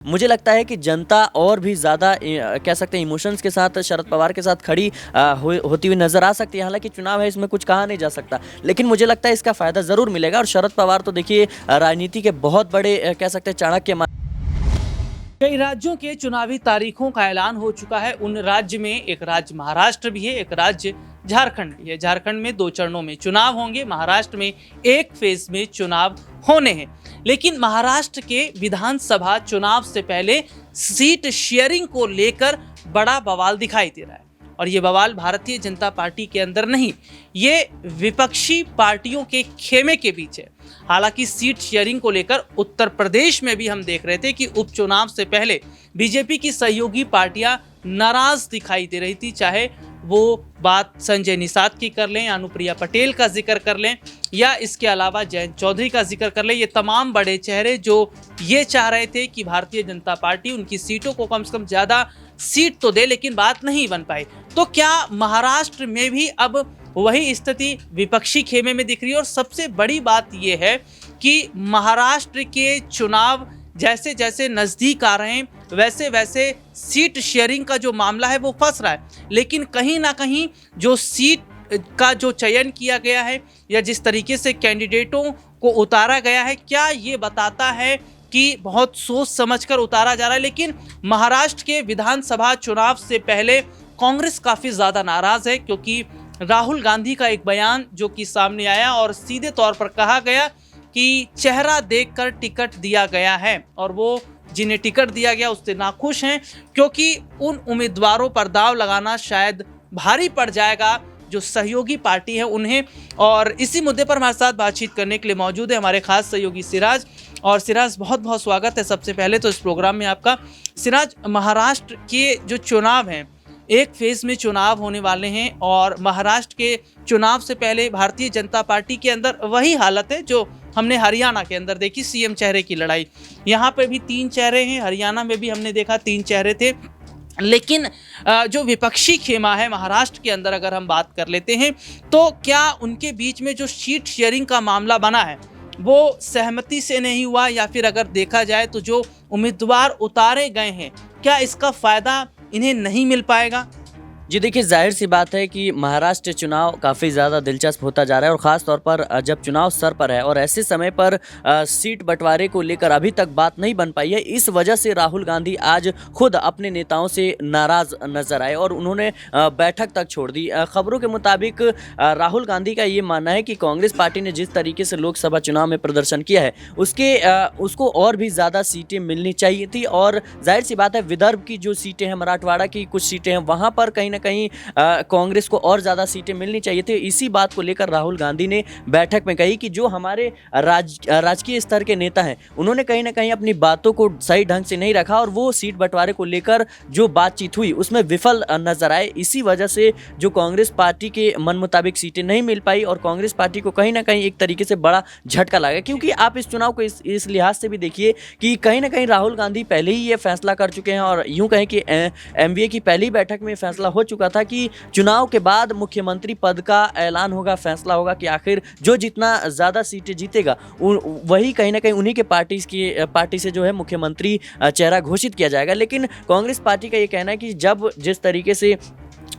मुझे लगता है कि जनता और भी ज़्यादा कह सकते हैं इमोशंस के साथ शरद पवार के साथ खड़ी होती हुई नज़र आ सकती है। हालाँकि चुनाव है, इसमें कुछ कहा नहीं जा सकता, लेकिन मुझे लगता है इसका फ़ायदा ज़रूर मिलेगा। और शरद पवार तो देखिए राजनीति के बहुत बड़े कह सकते हैं चाणक्य। कई राज्यों के चुनावी तारीखों का ऐलान हो चुका है। उन राज्य में एक राज्य महाराष्ट्र भी है, एक राज्य झारखंड भी है। झारखंड में 2 चरणों में चुनाव होंगे, महाराष्ट्र में एक फेज में चुनाव होने हैं। लेकिन महाराष्ट्र के विधानसभा चुनाव से पहले सीट शेयरिंग को लेकर बड़ा बवाल दिखाई दे रहा है। और ये बवाल भारतीय जनता पार्टी के अंदर नहीं, ये विपक्षी पार्टियों के खेमे के बीच है। हालांकि सीट शेयरिंग को लेकर उत्तर प्रदेश में भी हम देख रहे थे कि उपचुनाव से पहले बीजेपी की सहयोगी पार्टियां नाराज दिखाई दे रही थी। चाहे वो बात संजय निषाद की कर लें, अनुप्रिया पटेल का जिक्र कर लें, या इसके अलावा जयंत चौधरी का जिक्र कर लें। ये तमाम बड़े चेहरे जो ये चाह रहे थे कि भारतीय जनता पार्टी उनकी सीटों को कम से कम ज़्यादा सीट तो दे, लेकिन बात नहीं बन पाई। तो क्या महाराष्ट्र में भी अब वही स्थिति विपक्षी खेमे में दिख रही है? और सबसे बड़ी बात यह है कि महाराष्ट्र के चुनाव जैसे जैसे नज़दीक आ रहे हैं, वैसे वैसे सीट शेयरिंग का जो मामला है वो फंस रहा है। लेकिन कहीं ना कहीं जो सीट का जो चयन किया गया है या जिस तरीके से कैंडिडेटों को उतारा गया है, क्या ये बताता है कि बहुत सोच समझकर उतारा जा रहा है? लेकिन महाराष्ट्र के विधानसभा चुनाव से पहले कांग्रेस काफ़ी ज़्यादा नाराज़ है, क्योंकि राहुल गांधी का एक बयान जो कि सामने आया और सीधे तौर पर कहा गया कि चेहरा देखकर टिकट दिया गया है, और वो जिन्हें टिकट दिया गया उससे नाखुश हैं, क्योंकि उन उम्मीदवारों पर दाव लगाना शायद भारी पड़ जाएगा जो सहयोगी पार्टी है उन्हें। और इसी मुद्दे पर हमारे साथ बातचीत करने के लिए मौजूद है हमारे खास सहयोगी सिराज। और सिराज, बहुत बहुत स्वागत है सबसे पहले तो इस प्रोग्राम में आपका। सिराज, महाराष्ट्र के जो चुनाव हैं, एक फेज में चुनाव होने वाले हैं, और महाराष्ट्र के चुनाव से पहले भारतीय जनता पार्टी के अंदर वही हालत है जो हमने हरियाणा के अंदर देखी, सीएम चेहरे की लड़ाई। यहाँ पे भी 3 चेहरे हैं, हरियाणा में भी हमने देखा 3 चेहरे थे। लेकिन जो विपक्षी खेमा है महाराष्ट्र के अंदर अगर हम बात कर लेते हैं, तो क्या उनके बीच में जो सीट शेयरिंग का मामला बना है वो सहमति से नहीं हुआ, या फिर अगर देखा जाए तो जो उम्मीदवार उतारे गए हैं, क्या इसका फ़ायदा इन्हें नहीं मिल पाएगा? जी देखिए, ज़ाहिर सी बात है कि महाराष्ट्र चुनाव काफ़ी ज़्यादा दिलचस्प होता जा रहा है। और ख़ास तौर पर जब चुनाव सर पर है और ऐसे समय पर सीट बंटवारे को लेकर अभी तक बात नहीं बन पाई है, इस वजह से राहुल गांधी आज खुद अपने नेताओं से नाराज़ नज़र आए और उन्होंने बैठक तक छोड़ दी। खबरों के मुताबिक राहुल गांधी का ये मानना है कि कांग्रेस पार्टी ने जिस तरीके से लोकसभा चुनाव में प्रदर्शन किया है उसको और भी ज़्यादा सीटें मिलनी चाहिए थी। और जाहिर सी बात है, विदर्भ की जो सीटें हैं, मराठवाड़ा की कुछ सीटें हैं, वहाँ पर कहीं कहीं कांग्रेस को और ज़्यादा सीटें मिलनी चाहिए थी। इसी बात को लेकर राहुल गांधी ने बैठक में कही कि जो हमारे राजकीय स्तर के नेता हैं, उन्होंने कहीं ना कहीं अपनी बातों को सही ढंग से नहीं रखा, और वो सीट बंटवारे को लेकर जो बातचीत हुई उसमें विफल नजर आए। इसी वजह से जो कांग्रेस पार्टी के मन मुताबिक सीटें नहीं मिल पाई, और कांग्रेस पार्टी को कहीं ना कहीं एक तरीके से बड़ा झटका लगा। क्योंकि आप इस चुनाव को इस लिहाज से भी देखिए कि कहीं ना कहीं राहुल गांधी पहले ही ये फैसला कर चुके हैं, और यूं कहें कि एमवीए की पहली बैठक में फैसला हो चुका था कि चुनाव के बाद मुख्यमंत्री पद का ऐलान होगा, फैसला होगा कि आखिर जो जितना ज़्यादा सीटें जीतेगा वही कहीं ना कहीं उन्हीं के पार्टी से जो है मुख्यमंत्री चेहरा घोषित किया जाएगा। लेकिन कांग्रेस पार्टी का ये कहना है कि जब जिस तरीके से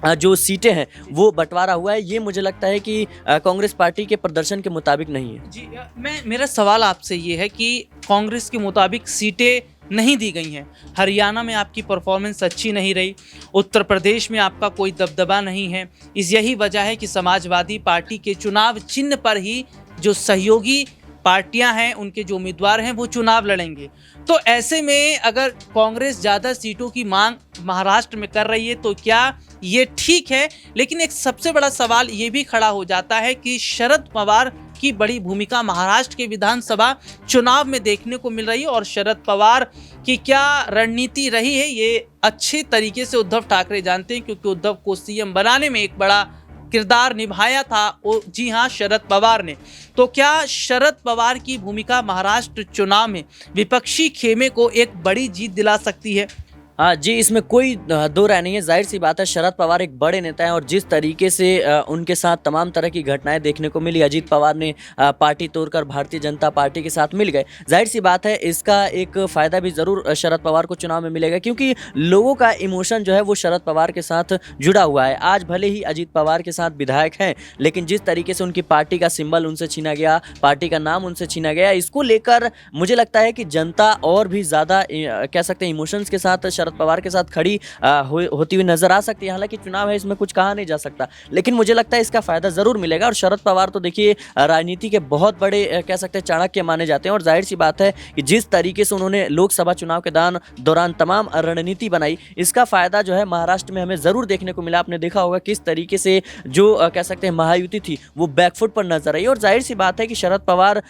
जो सीटें हैं वो बंटवारा हुआ है, ये मुझे लगता है कि कांग्रेस पार्टी के प्रदर्शन के मुताबिक नहीं है। जी, मेरा सवाल आपसे ये है कि कांग्रेस के मुताबिक सीटें नहीं दी गई हैं, हरियाणा में आपकी परफॉर्मेंस अच्छी नहीं रही, उत्तर प्रदेश में आपका कोई दबदबा नहीं है, यही वजह है कि समाजवादी पार्टी के चुनाव चिन्ह पर ही जो सहयोगी पार्टियां हैं, उनके जो उम्मीदवार हैं, वो चुनाव लड़ेंगे। तो ऐसे में अगर कांग्रेस ज़्यादा सीटों की मांग महाराष्ट्र में कर रही है तो क्या ये ठीक है? लेकिन एक सबसे बड़ा सवाल ये भी खड़ा हो जाता है कि शरद पवार की बड़ी भूमिका महाराष्ट्र के विधानसभा चुनाव में देखने को मिल रही है, और शरद पवार की क्या रणनीति रही है ये अच्छे तरीके से उद्धव ठाकरे जानते हैं, क्योंकि उद्धव को सीएम बनाने में एक बड़ा किरदार निभाया था, जी हाँ, शरद पवार ने। तो क्या शरद पवार की भूमिका महाराष्ट्र चुनाव में विपक्षी खेमे को एक बड़ी जीत दिला सकती है? जी, इसमें कोई दो राय नहीं है। ज़ाहिर-सी बात है शरद पवार एक बड़े नेता हैं और जिस तरीके से उनके साथ तमाम तरह की घटनाएँ देखने को मिली, अजीत पवार ने पार्टी तोड़कर भारतीय जनता पार्टी के साथ मिल गए। ज़ाहिर-सी बात है इसका एक फ़ायदा भी ज़रूर शरद पवार को चुनाव में मिलेगा क्योंकि लोगों का इमोशन जो है वो शरद पवार के साथ जुड़ा हुआ है। आज भले ही अजीत पवार के साथ विधायक हैं, लेकिन जिस तरीके से उनकी पार्टी का सिंबल उनसे छीना गया, पार्टी का नाम उनसे छीना गया, इसको लेकर मुझे लगता है कि जनता और भी ज़्यादा कह सकते हैं इमोशंस के साथ शरद पवार के साथ खड़ी होती हुई नजर आ सकती है। हालांकि चुनाव है, इसमें कुछ कहा नहीं जा सकता, लेकिन मुझे लगता है इसका फायदा जरूर मिलेगा। और शरद पवार तो देखिए राजनीति के बहुत बड़े कह सकते हैं चाणक्य माने जाते हैं और जाहिर सी बात है कि जिस तरीके से उन्होंने लोकसभा चुनाव के दौरान तमाम रणनीति बनाई, इसका फायदा जो है महाराष्ट्र में हमें जरूर देखने को मिला। आपने देखा होगा किस तरीके से जो कह सकते हैं महायुति थी वो बैकफुट पर नजर आई और जाहिर सी बात है कि शरद पवार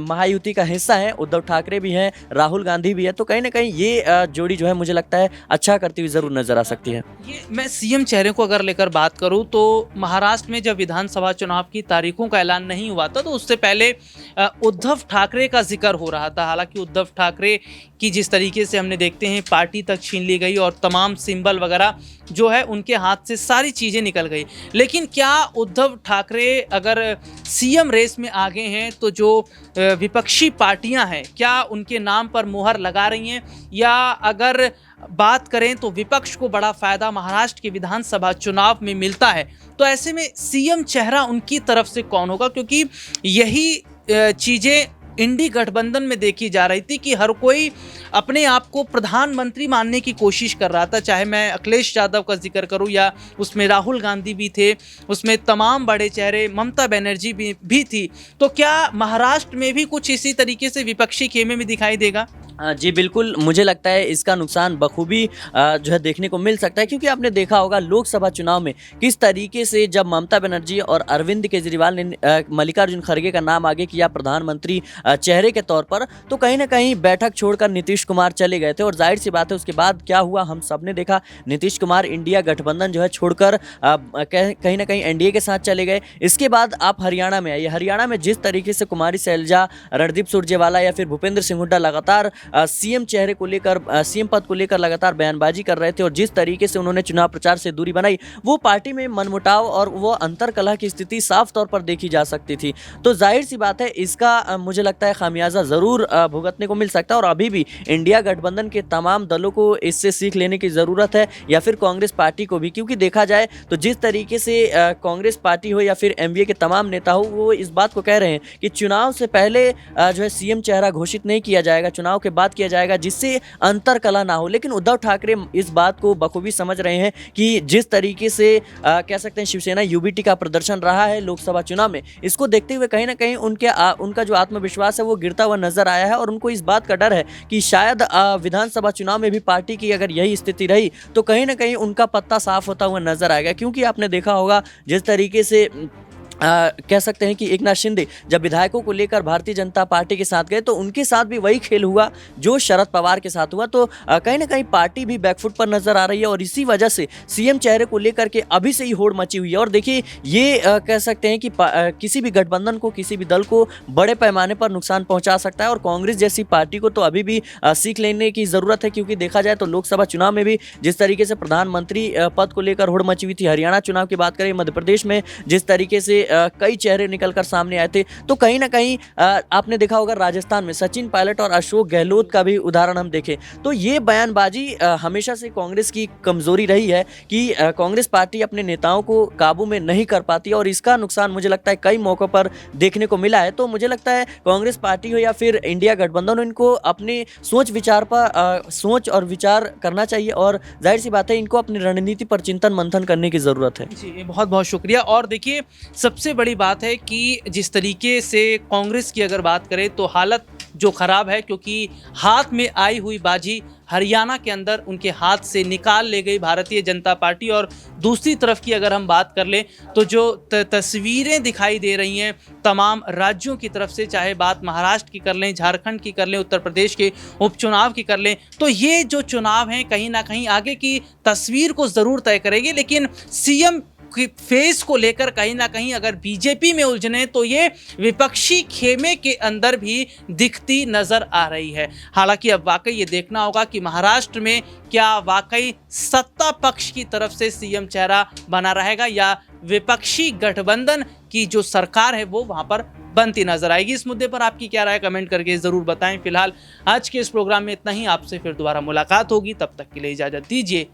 महायुति का हिस्सा है, उद्धव ठाकरे भी हैं, राहुल गांधी भी है, तो कहीं ना कहीं ये जोड़ी जो है मुझे लगता है अच्छा करती हुई जरूर नजर आ सकती है। ये मैं सीएम चेहरे को अगर लेकर बात करूं तो महाराष्ट्र में जब विधानसभा चुनाव की तारीखों का ऐलान नहीं हुआ था तो उससे पहले उद्धव ठाकरे का जिक्र हो रहा था। हालांकि उद्धव ठाकरे की जिस तरीके से हमने देखते हैं पार्टी तक छीन ली गई और तमाम सिंबल वगैरह जो है उनके हाथ से सारी चीज़ें निकल गई। लेकिन क्या उद्धव ठाकरे अगर सीएम रेस में आगे हैं तो जो विपक्षी पार्टियां हैं क्या उनके नाम पर मुहर लगा रही हैं, या अगर बात करें तो विपक्ष को बड़ा फायदा महाराष्ट्र के विधानसभा चुनाव में मिलता है, तो ऐसे में सीएम चेहरा उनकी तरफ से कौन होगा? क्योंकि यही चीज़ें इंडी गठबंधन में देखी जा रही थी कि हर कोई अपने आप को प्रधानमंत्री मानने की कोशिश कर रहा था। चाहे मैं अखिलेश यादव का जिक्र करूं या उसमें राहुल गांधी भी थे, उसमें तमाम बड़े चेहरे, ममता बनर्जी भी थी। तो क्या महाराष्ट्र में भी कुछ इसी तरीके से विपक्षी खेमे में दिखाई देगा? जी बिल्कुल, मुझे लगता है इसका नुकसान बखूबी जो है देखने को मिल सकता है क्योंकि आपने देखा होगा लोकसभा चुनाव में किस तरीके से जब ममता बनर्जी और अरविंद केजरीवाल ने मल्लिकार्जुन खड़गे का नाम आगे किया प्रधानमंत्री चेहरे के तौर पर, तो कहीं ना कहीं बैठक छोड़कर नीतीश कुमार चले गए थे और जाहिर सी बात है उसके बाद क्या हुआ हम सब ने देखा। नीतीश कुमार इंडिया गठबंधन जो है छोड़कर कहीं ना कहीं एनडीए के साथ चले गए। इसके बाद आप हरियाणा में आइए, हरियाणा में जिस तरीके से कुमारी शैलजा, रणदीप सुरजेवाला या फिर भूपेंद्र सिंह हुड्डा लगातार सीएम चेहरे को लेकर, सीएम पद को लेकर लगातार बयानबाजी कर रहे थे और जिस तरीके से उन्होंने चुनाव प्रचार से दूरी बनाई, वो पार्टी में मनमुटाव और वो अंतरकलह की स्थिति साफ तौर पर देखी जा सकती थी। तो जाहिर सी बात है इसका मुझे लगता है खामियाजा जरूर भुगतने को मिल सकता है और अभी भी इंडिया गठबंधन के तमाम दलों को इससे सीख लेने की जरूरत है या फिर कांग्रेस पार्टी को भी, क्योंकि देखा जाए तो जिस तरीके से कांग्रेस पार्टी हो या फिर एमवीए के तमाम नेता हो वो इस बात को कह रहे हैं कि चुनाव से पहले जो है सीएम चेहरा घोषित नहीं किया जाएगा, चुनाव के बाद किया जाएगा जिससे अंतर कला ना हो। लेकिन उद्धव ठाकरे इस बात को बखूबी समझ रहे हैं कि जिस तरीके से कह सकते हैं शिवसेना यूबीटी का प्रदर्शन रहा है लोकसभा चुनाव में, इसको देखते हुए कहीं ना कहीं उनका जो आत्मविश्वास है वो गिरता हुआ नजर आया है और उनको इस बात का डर है कि शायद विधानसभा चुनाव में भी पार्टी की अगर यही स्थिति रही तो कहीं ना कहीं उनका पत्ता साफ होता हुआ नजर आएगा। क्योंकि आपने देखा होगा जिस तरीके से कह सकते हैं कि एकनाथ शिंदे जब विधायकों को लेकर भारतीय जनता पार्टी के साथ गए तो उनके साथ भी वही खेल हुआ जो शरद पवार के साथ हुआ। तो कहीं ना कहीं पार्टी भी बैकफुट पर नजर आ रही है और इसी वजह से सीएम चेहरे को लेकर के अभी से ही होड़ मची हुई है। और देखिए ये कह सकते हैं कि किसी भी गठबंधन को, किसी भी दल को बड़े पैमाने पर नुकसान पहुंचा सकता है और कांग्रेस जैसी पार्टी को तो अभी भी सीख लेने की जरूरत है। क्योंकि देखा जाए तो लोकसभा चुनाव में भी जिस तरीके से प्रधानमंत्री पद को लेकर होड़ मची हुई थी, हरियाणा चुनाव की बात करें, मध्य प्रदेश में जिस तरीके से कई चेहरे निकलकर सामने आए थे, तो कहीं ना कहीं आपने देखा होगा राजस्थान में सचिन पायलट और अशोक गहलोत का भी उदाहरण हम देखें तो ये बयानबाजी हमेशा से कांग्रेस की कमजोरी रही है कि कांग्रेस पार्टी अपने नेताओं को काबू में नहीं कर पाती और इसका नुकसान मुझे लगता है कई मौकों पर देखने को मिला है। तो मुझे लगता है कांग्रेस पार्टी हो या फिर इंडिया गठबंधन हो, इनको अपने सोच और विचार करना चाहिए और जाहिर सी बात है इनको अपनी रणनीति पर चिंतन मंथन करने की जरूरत है। जी बहुत बहुत शुक्रिया। और देखिए सबसे बड़ी बात है कि जिस तरीके से कांग्रेस की अगर बात करें तो हालत जो खराब है, क्योंकि हाथ में आई हुई बाजी हरियाणा के अंदर उनके हाथ से निकाल ले गई भारतीय जनता पार्टी। और दूसरी तरफ की अगर हम बात कर लें तो जो तस्वीरें दिखाई दे रही हैं तमाम राज्यों की तरफ से, चाहे बात महाराष्ट्र की कर लें, झारखंड की कर लें, उत्तर प्रदेश के उपचुनाव की कर लें, तो ये जो चुनाव हैं कहीं ना कहीं आगे की तस्वीर को ज़रूर तय करेंगे। लेकिन सीएम फेस को लेकर कहीं ना कहीं अगर बीजेपी में उलझने तो ये विपक्षी खेमे के अंदर भी दिखती नजर आ रही है। हालांकि अब वाकई ये देखना होगा कि महाराष्ट्र में क्या वाकई सत्ता पक्ष की तरफ से सीएम चेहरा बना रहेगा या विपक्षी गठबंधन की जो सरकार है वो वहां पर बनती नजर आएगी। इस मुद्दे पर आपकी क्या राय कमेंट करके जरूर बताएं। फिलहाल आज के इस प्रोग्राम में इतना ही, आपसे फिर दोबारा मुलाकात होगी, तब तक के लिए इजाजत दीजिए।